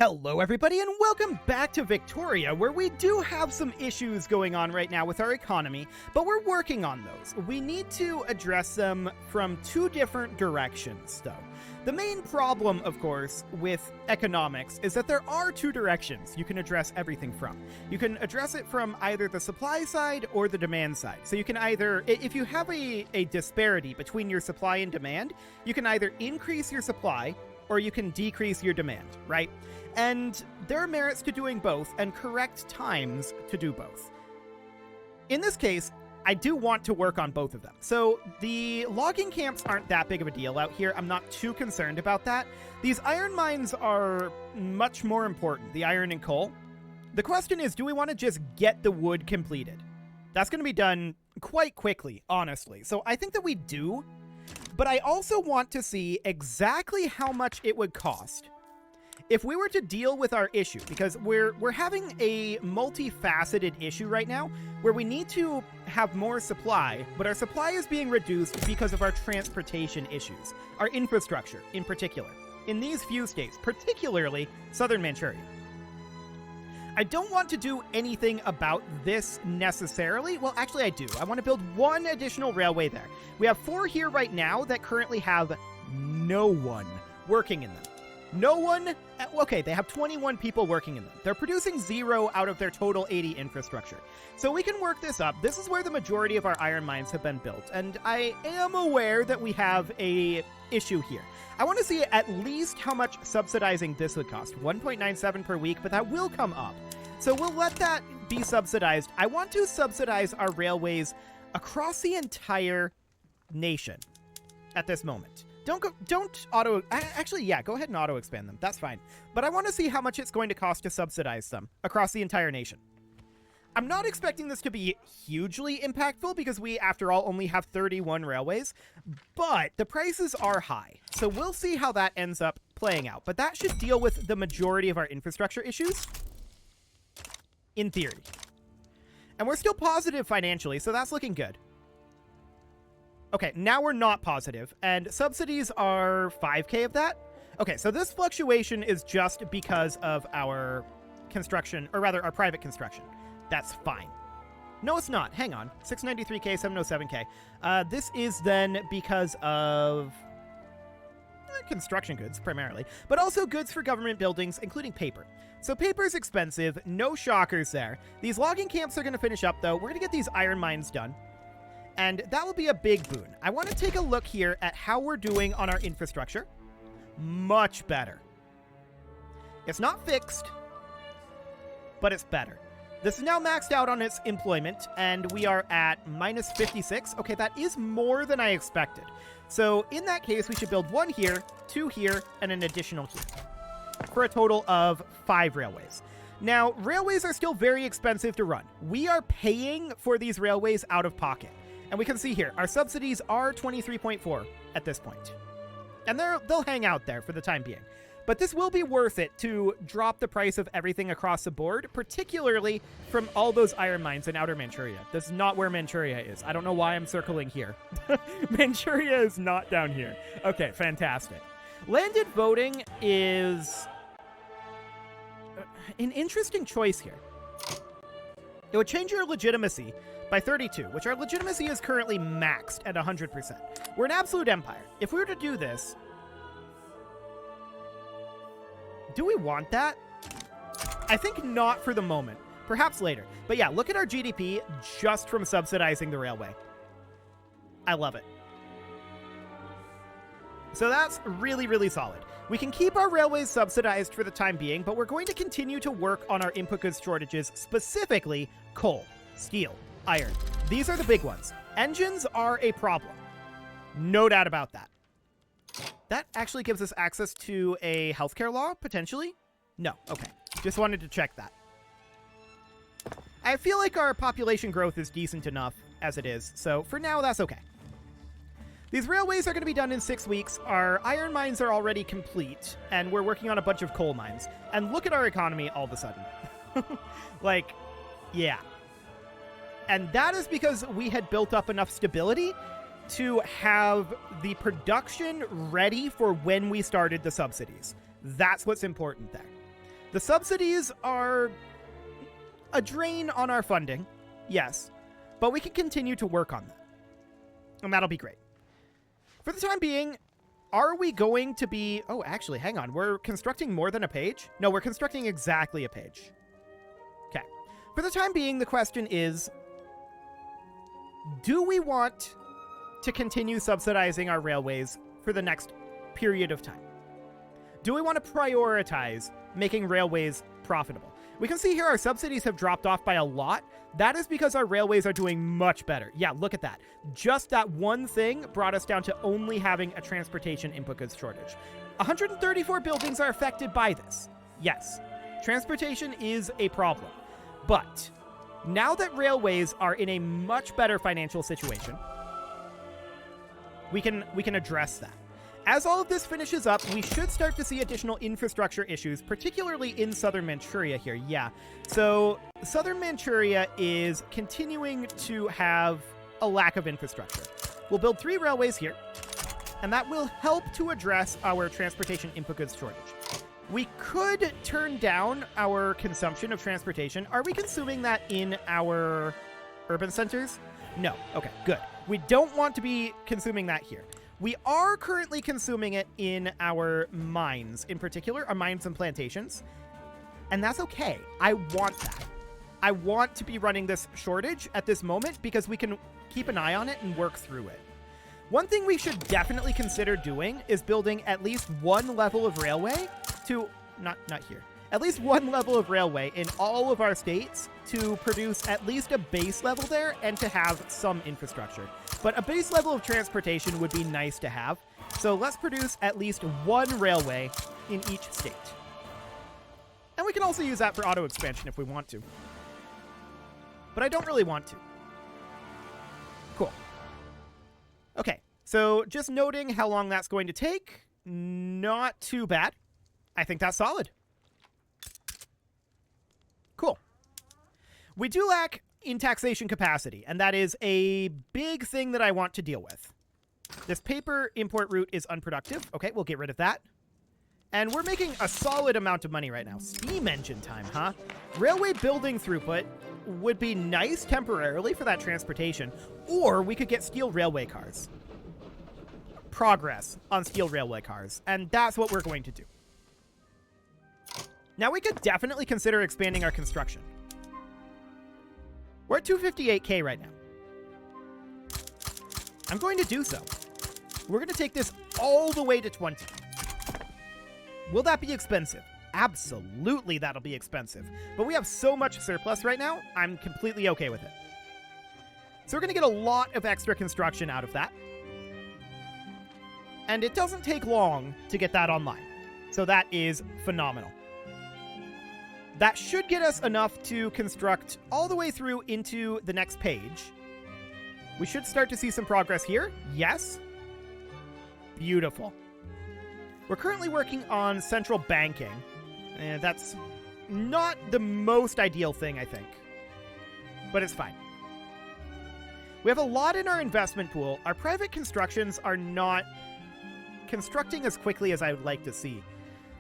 Hello everybody and welcome back to Victoria, where we do have some issues going on right now with our economy, but we're working on those. We need to address them from two different directions, though. The main problem, of course, with economics is that there are two directions you can address everything from. You can address it from either the supply side or the demand side. So you can either, if you have a disparity between your supply and demand, you can either increase your supply or you can decrease your demand, right? And there are merits to doing both and correct times to do both. In this case, I do want to work on both of them. So the logging camps aren't that big of a deal out here. I'm not too concerned about that. These iron mines are much more important, the iron and coal. The question is, do we want to just get the wood completed? That's going to be done quite quickly, honestly. So I think that we do, but I also want to see exactly how much it would cost if we were to deal with our issue, because we're having a multifaceted issue right now where we need to have more supply, but our supply is being reduced because of our transportation issues, our infrastructure in particular, in these few states, particularly southern Manchuria. I don't want to do anything about this necessarily. Well, actually I do. I want to build one additional railway there. We have 4 here right now that currently have no one working in them. No one, okay, they have 21 people working in them. They're producing 0 out of their total 80 infrastructure. So we can work this up. This is where the majority of our iron mines have been built. And I am aware that we have a issue here. I want to see at least how much subsidizing this would cost. 1.97 per week, but that will come up. So we'll let that be subsidized. I want to subsidize our railways across the entire nation at this moment. Don't auto, actually, yeah, go ahead and auto expand them. That's fine. But I want to see how much it's going to cost to subsidize them across the entire nation. I'm not expecting this to be hugely impactful because we, after all, only have 31 railways, but the prices are high. So we'll see how that ends up playing out. But that should deal with the majority of our infrastructure issues, in theory. And we're still positive financially, so that's looking good. Okay, now we're not positive, and subsidies are 5K of that. Okay, so this fluctuation is just because of our construction, or rather our private construction. That's fine. No, it's not. Hang on. 693K, 707K. This is then because of construction goods, primarily, but also goods for government buildings, including paper. So paper is expensive. No shockers there. These logging camps are going to finish up, though. We're going to get these iron mines done. And that will be a big boon. I want to take a look here at how we're doing on our infrastructure. Much better. It's not fixed, but it's better. This is now maxed out on its employment, and we are at minus 56. Okay, that is more than I expected. So in that case, we should build 1 here, 2 here, and an additional here, for a total of 5 railways. Now, railways are still very expensive to run. We are paying for these railways out of pocket. And we can see here, our subsidies are 23.4 at this point. And they'll hang out there for the time being. But this will be worth it to drop the price of everything across the board, particularly from all those iron mines in Outer Manchuria. This is not where Manchuria is. I don't know why I'm circling here. Manchuria is not down here. Okay, fantastic. Landed voting is an interesting choice here. It would change your legitimacy by 32, which our legitimacy is currently maxed at 100%. We're an absolute empire. If we were to do this, do we want that? I think not for the moment. Perhaps later. But yeah, look at our GDP just from subsidizing the railway. I love it. So that's really, really solid. We can keep our railways subsidized for the time being, but we're going to continue to work on our input goods shortages, specifically coal, steel, iron. These are the big ones. Engines are a problem. No doubt about that. That actually gives us access to a healthcare law, potentially? No. Okay. Just wanted to check that. I feel like our population growth is decent enough as it is, so for now, that's okay. These railways are going to be done in 6 weeks. Our iron mines are already complete, and we're working on a bunch of coal mines. And look at our economy all of a sudden. Like, yeah. And that is because we had built up enough stability to have the production ready for when we started the subsidies. That's what's important there. The subsidies are a drain on our funding, yes, but we can continue to work on that, and that'll be great. For the time being, are we going to be... Oh, actually, hang on. We're constructing more than a page? No, we're constructing exactly a page. Okay. For the time being, the question is, do we want to continue subsidizing our railways for the next period of time? Do we want to prioritize making railways profitable? We can see here our subsidies have dropped off by a lot. That is because our railways are doing much better. Yeah, look at that. Just that one thing brought us down to only having a transportation input goods shortage. 134 buildings are affected by this. Yes, transportation is a problem. But now that railways are in a much better financial situation, we can address that. As all of this finishes up, we should start to see additional infrastructure issues, particularly in southern Manchuria here. Yeah, so southern Manchuria is continuing to have a lack of infrastructure. We'll build 3 railways here, and that will help to address our transportation input goods shortage. We could turn down our consumption of transportation. Are we consuming that in our urban centers? No. Okay, good. We don't want to be consuming that here. We are currently consuming it in our mines, in particular, our mines and plantations. And that's okay. I want that. I want to be running this shortage at this moment because we can keep an eye on it and work through it. One thing we should definitely consider doing is building at least one level of railway to, not here, at least one level of railway in all of our states to produce at least a base level there and to have some infrastructure. But a base level of transportation would be nice to have. So let's produce at least one railway in each state. And we can also use that for auto expansion if we want to. But I don't really want to. Cool. Okay, so just noting how long that's going to take. Not too bad. I think that's solid. Cool. We do lack in taxation capacity, and that is a big thing that I want to deal with. This paper import route is unproductive. Okay, we'll get rid of that. And we're making a solid amount of money right now. Steam engine time, huh? Railway building throughput would be nice temporarily for that transportation, or we could get steel railway cars. Progress on steel railway cars, and that's what we're going to do. Now we could definitely consider expanding our construction. We're at 258K right now. I'm going to do so. We're going to take this all the way to 20. Will that be expensive? Absolutely, that'll be expensive. But we have so much surplus right now, I'm completely okay with it. So we're going to get a lot of extra construction out of that. And it doesn't take long to get that online. So that is phenomenal. That should get us enough to construct all the way through into the next page. We should start to see some progress here. Yes. Beautiful. We're currently working on central banking. That's not the most ideal thing, I think. But it's fine. We have a lot in our investment pool. Our private constructions are not constructing as quickly as I would like to see.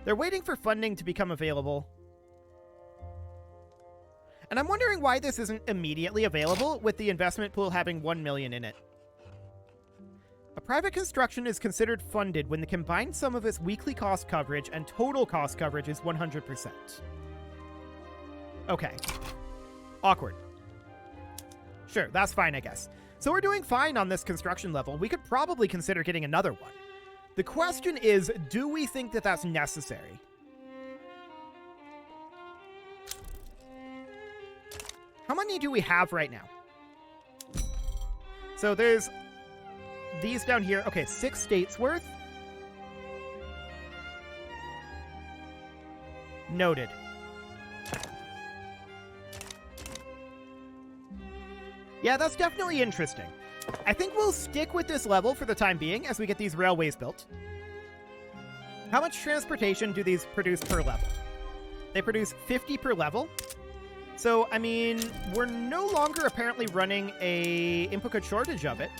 They're waiting for funding to become available. And I'm wondering why this isn't immediately available with the investment pool having 1 million in it. A private construction is considered funded when the combined sum of its weekly cost coverage and total cost coverage is 100%. Okay. Awkward. Sure, that's fine, I guess. So we're doing fine on this construction level. We could probably consider getting another one. The question is, do we think that that's necessary? How many do we have right now? So there's these down here. Okay, 6 states worth. Noted. Yeah, that's definitely interesting. I think we'll stick with this level for the time being as we get these railways built. How much transportation do these produce per level? They produce 50 per level. So, I mean, we're no longer apparently running a input code shortage of it.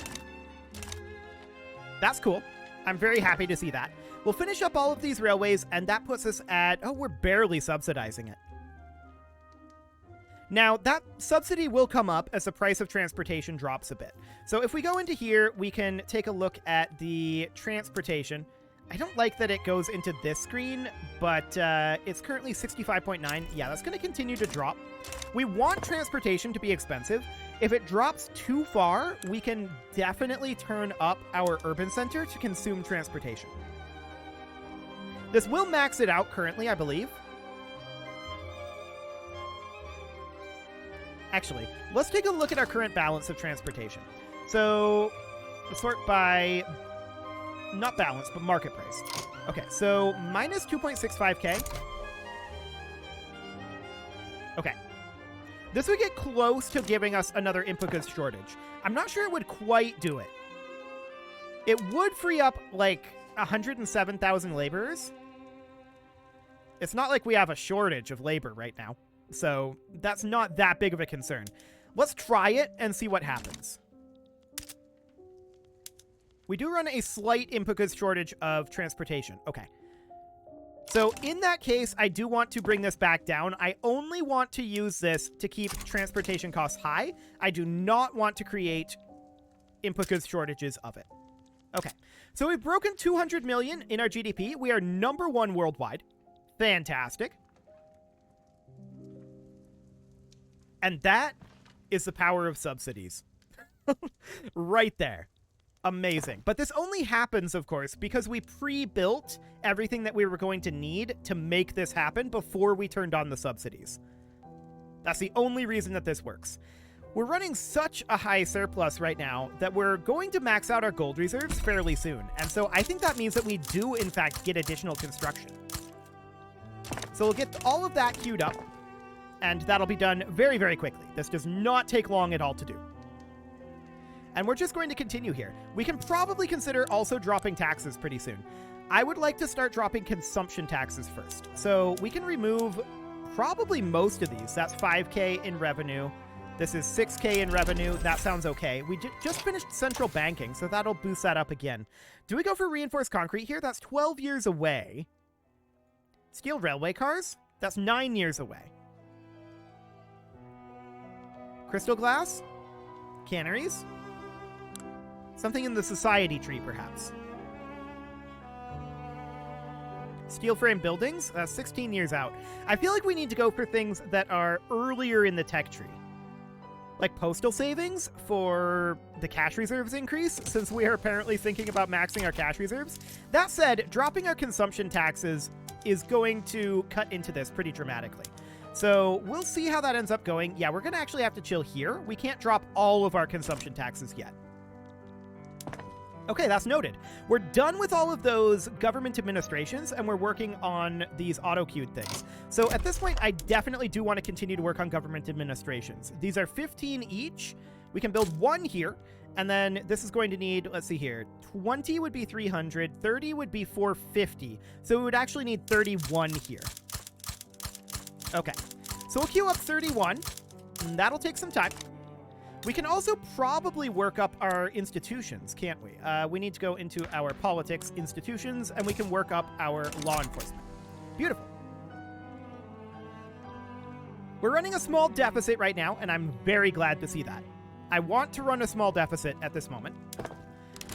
That's cool. I'm very happy to see that. We'll finish up all of these railways, and that puts us at, oh, we're barely subsidizing it. Now, that subsidy will come up as the price of transportation drops a bit. So if we go into here, we can take a look at the transportation. I don't like that it goes into this screen, but it's currently 65.9. Yeah, that's going to continue to drop. We want transportation to be expensive. If it drops too far, we can definitely turn up our urban center to consume transportation. This will max it out currently, I believe. Actually, let's take a look at our current balance of transportation. So, sort by, not balance, but market price. Okay, so minus 2.65k. Okay. This would get close to giving us another input goods shortage. I'm not sure it would quite do it. It would free up, like, 107,000 laborers. It's not like we have a shortage of labor right now. So that's not that big of a concern. Let's try it and see what happens. We do run a slight input goods shortage of transportation. Okay. So in that case, I do want to bring this back down. I only want to use this to keep transportation costs high. I do not want to create input goods shortages of it. Okay. So we've broken 200 million in our GDP. We are #1 worldwide. Fantastic. And that is the power of subsidies. Right there. Amazing. But this only happens, of course, because we pre-built everything that we were going to need to make this happen before we turned on the subsidies. That's the only reason that this works. We're running such a high surplus right now that we're going to max out our gold reserves fairly soon. And so I think that means that we do, in fact, get additional construction. So we'll get all of that queued up. And that'll be done very, very quickly. This does not take long at all to do. And we're just going to continue here. We can probably consider also dropping taxes pretty soon. I would like to start dropping consumption taxes first. So we can remove probably most of these. That's 5k in revenue. This is 6k in revenue. That sounds okay. We just finished central banking, so that'll boost that up again. Do we go for reinforced concrete here? That's 12 years away. Steel railway cars? That's 9 years away. Crystal glass? Canneries? Something in the society tree, perhaps. Steel frame buildings? 16 years out. I feel like we need to go for things that are earlier in the tech tree. Like postal savings for the cash reserves increase, since we are apparently thinking about maxing our cash reserves. That said, dropping our consumption taxes is going to cut into this pretty dramatically. So we'll see how that ends up going. Yeah, we're going to actually have to chill here. We can't drop all of our consumption taxes yet. Okay, that's noted. We're done with all of those government administrations, and we're working on these auto-queued things. So at this point, I definitely do want to continue to work on government administrations. These are 15 each. We can build one here, and then this is going to need, let's see here, 20 would be 300, 30 would be 450. So we would actually need 31 here. Okay, so we'll queue up 31, and that'll take some time. We can also probably work up our institutions, can't we? We need to go into our politics institutions, and we can work up our law enforcement. Beautiful. We're running a small deficit right now, and I'm very glad to see that. I want to run a small deficit at this moment.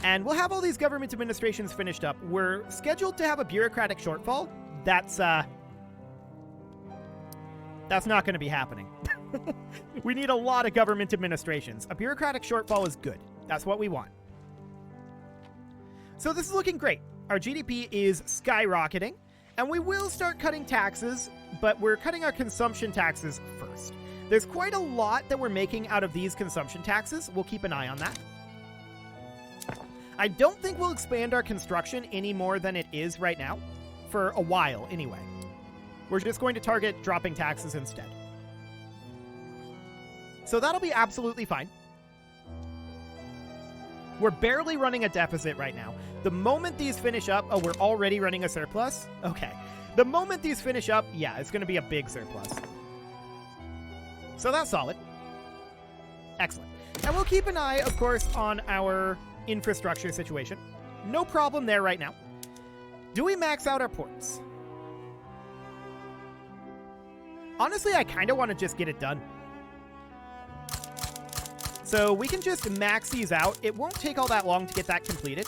And we'll have all these government administrations finished up. We're scheduled to have a bureaucratic shortfall. That's not going to be happening. We need a lot of government administrations. A bureaucratic shortfall is good. That's what we want. So this is looking great. Our GDP is skyrocketing, and we will start cutting taxes, but we're cutting our consumption taxes first. There's quite a lot that we're making out of these consumption taxes. We'll keep an eye on that. I don't think we'll expand our construction any more than it is right now, for a while anyway. We're just going to target dropping taxes instead. So that'll be absolutely fine. We're barely running a deficit right now. The moment these finish up, oh, we're already running a surplus? Okay. The moment these finish up, yeah, it's going to be a big surplus. So that's solid. Excellent. And we'll keep an eye, of course, on our infrastructure situation. No problem there right now. Do we max out our ports? Honestly, I kind of want to just get it done. So we can just max these out. It won't take all that long to get that completed.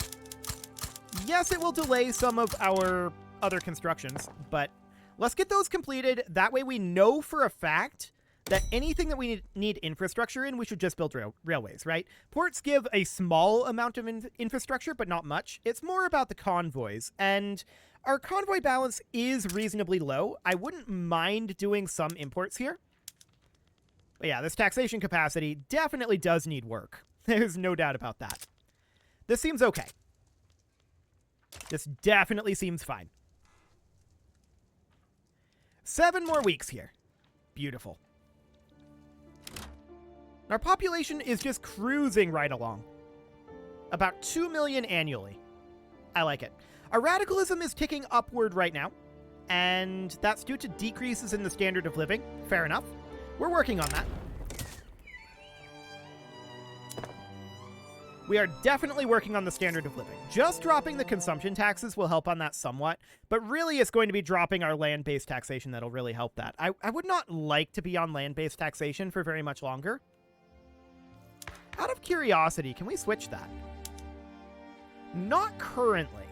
Yes, it will delay some of our other constructions, but let's get those completed. That way we know for a fact that anything that we need infrastructure in, we should just build railways, right? Ports give a small amount of infrastructure, but not much. It's more about the convoys, and our convoy balance is reasonably low. I wouldn't mind doing some imports here. But yeah, this taxation capacity definitely does need work. There's no doubt about that. This seems okay. This definitely seems fine. 7 more weeks here. Beautiful. Our population is just cruising right along. About 2 million annually. I like it. Our radicalism is ticking upward right now, and that's due to decreases in the standard of living. Fair enough. We're working on that. We are definitely working on the standard of living. Just dropping the consumption taxes will help on that somewhat, but really it's going to be dropping our land-based taxation that'll really help that. I would not like to be on land-based taxation for very much longer. Out of curiosity, can we switch that? Not currently.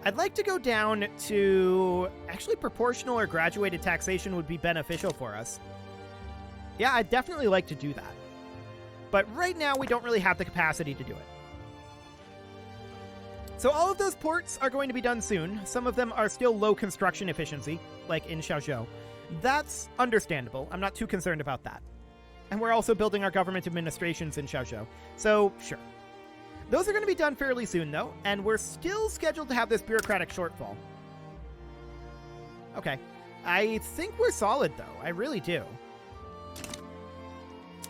I'd like to go down to... Actually, proportional or graduated taxation would be beneficial for us. Yeah, I'd definitely like to do that. But right now, we don't really have the capacity to do it. So all of those ports are going to be done soon. Some of them are still low construction efficiency, like in Xiaozhou. That's understandable. I'm not too concerned about that. And we're also building our government administrations in Xiaozhou. So, sure. Those are going to be done fairly soon, though, and we're still scheduled to have this bureaucratic shortfall. Okay. I think we're solid, though. I really do.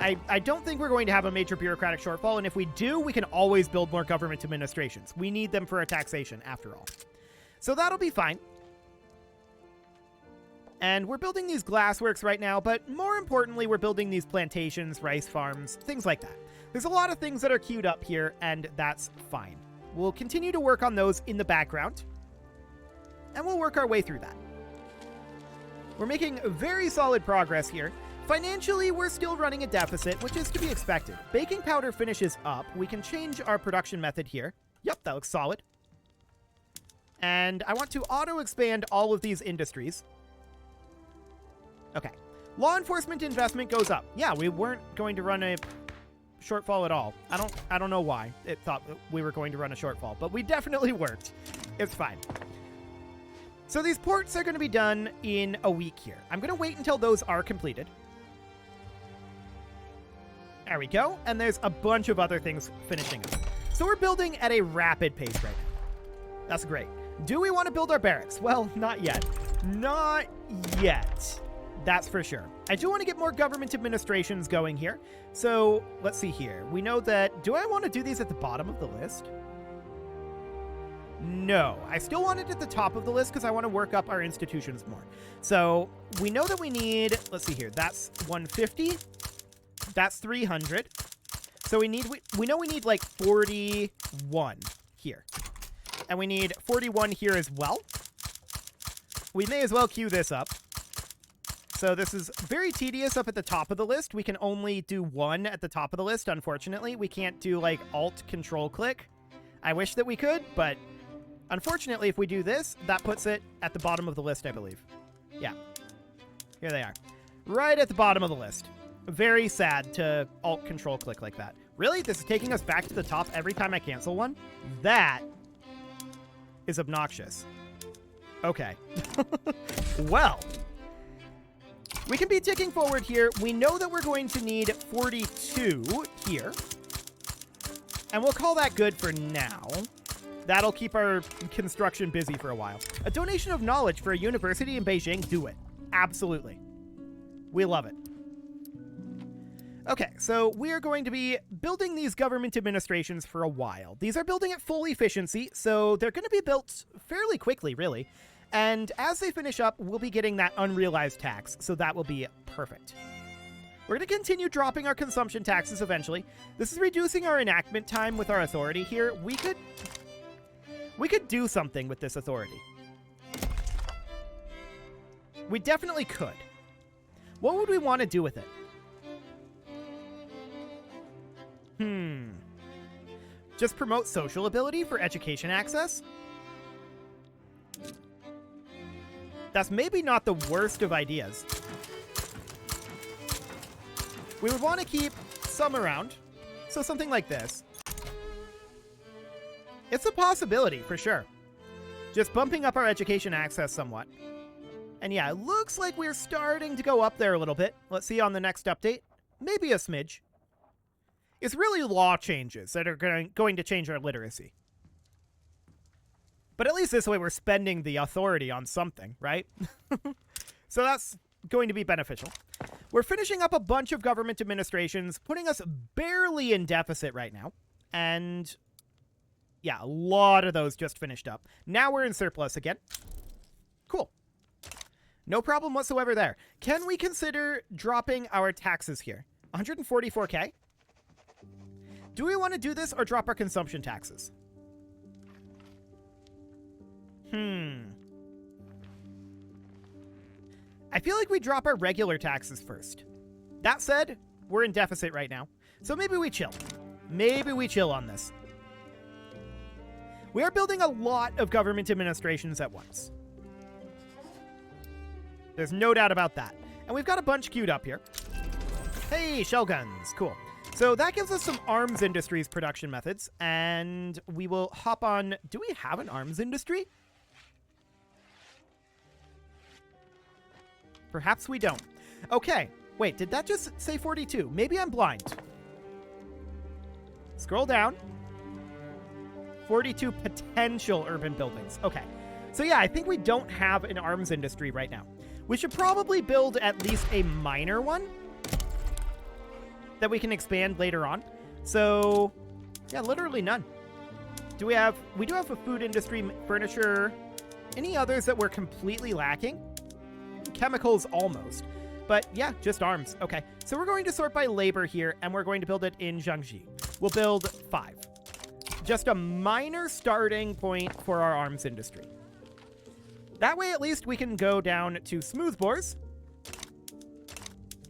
I don't think we're going to have a major bureaucratic shortfall, and if we do, we can always build more government administrations. We need them for our taxation, after all. So that'll be fine. And we're building these glassworks right now, but more importantly, we're building these plantations, rice farms, things like that. There's a lot of things that are queued up here, and that's fine. We'll continue to work on those in the background, and we'll work our way through that. We're making very solid progress here. Financially, we're still running a deficit, which is to be expected. Baking powder finishes up. We can change our production method here. Yep, that looks solid. And I want to auto-expand all of these industries. Okay. Law enforcement investment goes up. Yeah, we weren't going to run a shortfall at all. I don't know why it thought we were going to run a shortfall, but we definitely weren't. It's fine. So these ports are going to be done in a week here. I'm going to wait until those are completed. There we go. And there's a bunch of other things finishing up. So we're building at a rapid pace right now. That's great. Do we want to build our barracks? Well, not yet. Not yet. That's for sure. I do want to get more government administrations going here. So let's see here. We know that... Do I want to do these at the bottom of the list? No. I still want it at the top of the list because I want to work up our institutions more. So we know that we need... Let's see here. That's 150. That's 300. So we know we need like 41 here. And we need 41 here as well. We may as well queue this up. So this is very tedious up at the top of the list. We can only do one at the top of the list, unfortunately. We can't do like Alt-Control-Click. I wish that we could, but unfortunately, if we do this, that puts it at the bottom of the list, I believe. Yeah. Here they are. Right at the bottom of the list. Very sad to Alt-Control-Click like that. Really? This is taking us back to the top every time I cancel one? That is obnoxious. Okay. Well, we can be ticking forward here. We know that we're going to need 42 here. And we'll call that good for now. That'll keep our construction busy for a while. A donation of knowledge for a university in Beijing? Do it. Absolutely. We love it. Okay, so we are going to be building these government administrations for a while. These are building at full efficiency, so they're going to be built fairly quickly, really. And as they finish up, we'll be getting that unrealized tax, so that will be perfect. We're going to continue dropping our consumption taxes eventually. This is reducing our enactment time with our authority here. We could We could do something with this authority. We definitely could. What would we want to do with it? Just promote social ability for education access? That's maybe not the worst of ideas. We would want to keep some around. So something like this. It's a possibility, for sure. Just bumping up our education access somewhat. And yeah, it looks like we're starting to go up there a little bit. Let's see on the next update. Maybe a smidge. It's really law changes that are going to change our literacy. But at least this way we're spending the authority on something, right? So that's going to be beneficial. We're finishing up a bunch of government administrations, putting us barely in deficit right now. And yeah, a lot of those just finished up. Now we're in surplus again. Cool. No problem whatsoever there. Can we consider dropping our taxes here? 144K? Do we want to do this or drop our consumption taxes? I feel like we drop our regular taxes first. That said, we're in deficit right now. So maybe we chill. Maybe we chill on this. We are building a lot of government administrations at once. There's no doubt about that. And we've got a bunch queued up here. Hey, shell guns. Cool. So that gives us some arms industries production methods. And we will hop on... Do we have an arms industry? Perhaps we don't. Okay. Wait, did that just say 42? Maybe I'm blind. Scroll down. 42 potential urban buildings. Okay. So yeah, I think we don't have an arms industry right now. We should probably build at least a minor one that we can expand later on. So yeah, literally none. We do have a food industry, furniture, any others that we're completely lacking? Chemicals almost. But yeah, just arms. Okay. So we're going to sort by labor here, and we're going to build it in Jiangxi. We'll build 5. Just a minor starting point for our arms industry. That way, at least, we can go down to smooth bores.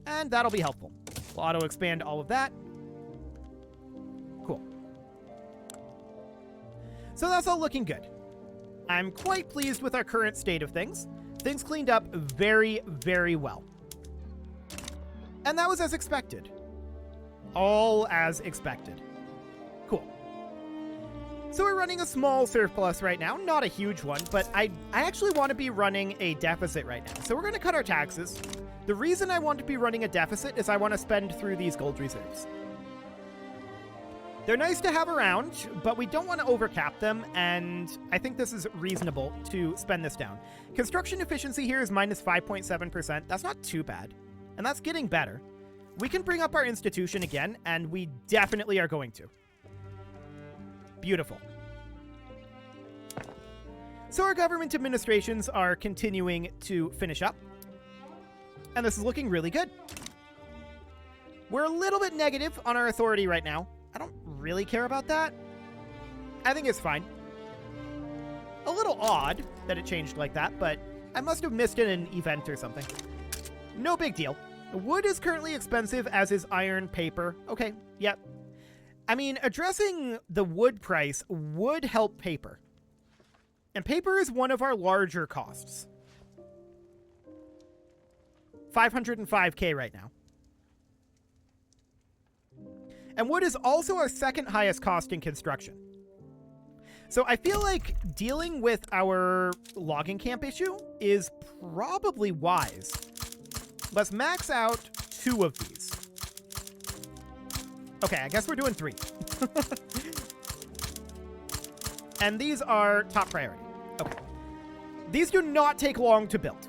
And that'll be helpful. We'll auto-expand all of that. Cool. So that's all looking good. I'm quite pleased with our current state of things. Things cleaned up very, very well. And that was as expected. All as expected. Cool. So we're running a small surplus right now. Not a huge one, but I actually want to be running a deficit right now. So we're going to cut our taxes. The reason I want to be running a deficit is I want to spend through these gold reserves. They're nice to have around, but we don't want to overcap them, and I think this is reasonable to spend this down. Construction efficiency here is minus 5.7%. That's not too bad, and that's getting better. We can bring up our institution again, and we definitely are going to. Beautiful. So our government administrations are continuing to finish up, and this is looking really good. We're a little bit negative on our authority right now. I don't really care about that. I think it's fine. A little odd that it changed like that, but I must have missed an event or something. No big deal. Wood is currently expensive, as is iron, paper. Okay, yep. I mean, addressing the wood price would help paper. And paper is one of our larger costs. 505K right now. And wood is also our second highest cost in construction. So I feel like dealing with our logging camp issue is probably wise. Let's max out 2 of these. Okay, I guess we're doing 3. And these are top priority. Okay. These do not take long to build.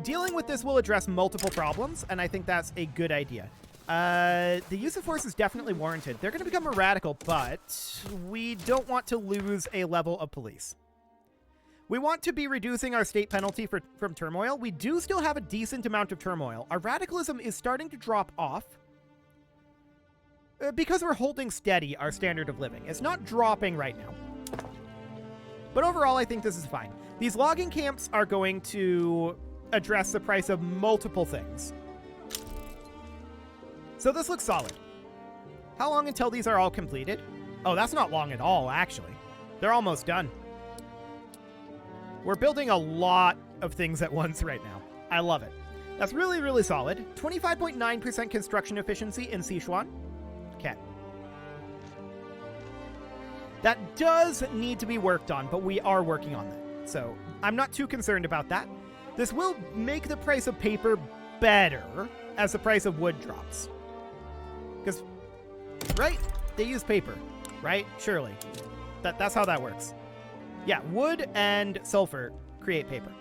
Dealing with this will address multiple problems, and I think that's a good idea. The use of force is definitely warranted. They're going to become more radical, but we don't want to lose a level of police. We want to be reducing our state penalty from turmoil. We do still have a decent amount of turmoil. Our radicalism is starting to drop off because we're holding steady our standard of living. It's not dropping right now. But overall, I think this is fine. These logging camps are going to address the price of multiple things. So this looks solid. How long until these are all completed? Oh, that's not long at all, actually. They're almost done. We're building a lot of things at once right now. I love it. That's really, really solid. 25.9% construction efficiency in Sichuan. Okay. That does need to be worked on, but we are working on that. So I'm not too concerned about that. This will make the price of paper better as the price of wood drops. Because, right? They use paper, right? Surely. That's how that works. Yeah, wood and sulfur create paper.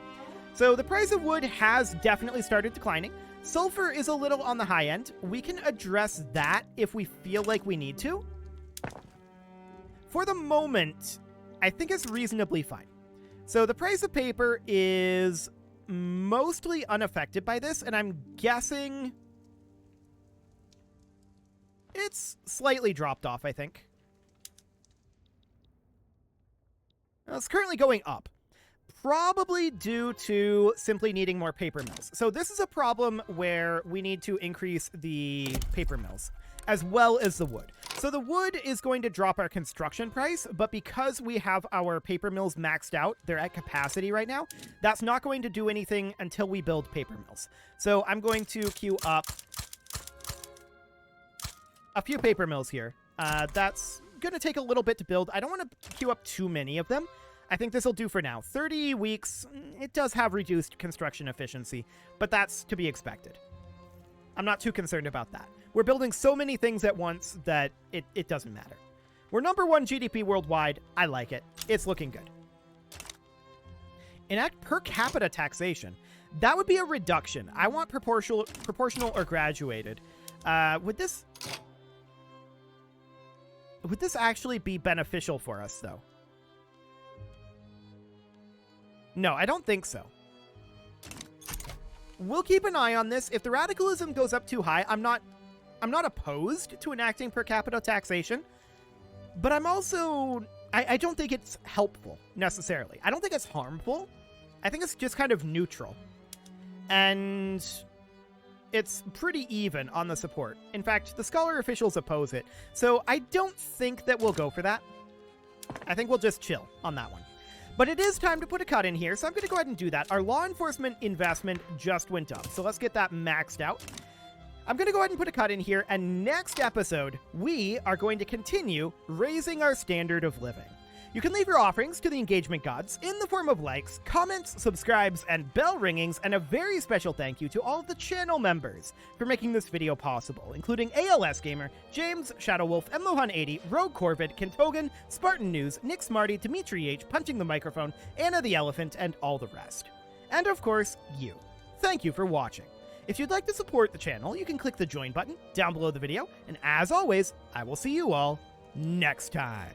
So the price of wood has definitely started declining. Sulfur is a little on the high end. We can address that if we feel like we need to. For the moment, I think it's reasonably fine. So the price of paper is mostly unaffected by this, and I'm guessing it's slightly dropped off, I think. Well, it's currently going up. Probably due to simply needing more paper mills. So this is a problem where we need to increase the paper mills, as well as the wood. So the wood is going to drop our construction price, but because we have our paper mills maxed out, they're at capacity right now, that's not going to do anything until we build paper mills. So I'm going to queue up a few paper mills here. That's going to take a little bit to build. I don't want to queue up too many of them. I think this will do for now. 30 weeks, it does have reduced construction efficiency, but that's to be expected. I'm not too concerned about that. We're building so many things at once that it doesn't matter. We're #1 GDP worldwide. I like it. It's looking good. Enact per capita taxation. That would be a reduction. I want proportional or graduated. Would this actually be beneficial for us, though? No, I don't think so. We'll keep an eye on this. If the radicalism goes up too high, I'm not opposed to enacting per capita taxation, but I'm also I don't think it's helpful necessarily. I don't think it's harmful. I think it's just kind of neutral. And it's pretty even on the support. In fact, the scholar officials oppose it. So I don't think that we'll go for that. I think we'll just chill on that one. But it is time to put a cut in here, so I'm going to go ahead and do that. Our law enforcement investment just went up, so let's get that maxed out. I'm going to go ahead and put a cut in here, and next episode, we are going to continue raising our standard of living. You can leave your offerings to the engagement gods in the form of likes, comments, subscribes, and bell ringings, and a very special thank you to all of the channel members for making this video possible, including ALS Gamer, James, Shadowwolf, Mlohan80, Rogue Corvid, Kentogan, Spartan News, Nick Smarty, Dimitri H, Punching the Microphone, Anna the Elephant, and all the rest. And of course, you. Thank you for watching. If you'd like to support the channel, you can click the join button down below the video, and as always, I will see you all next time.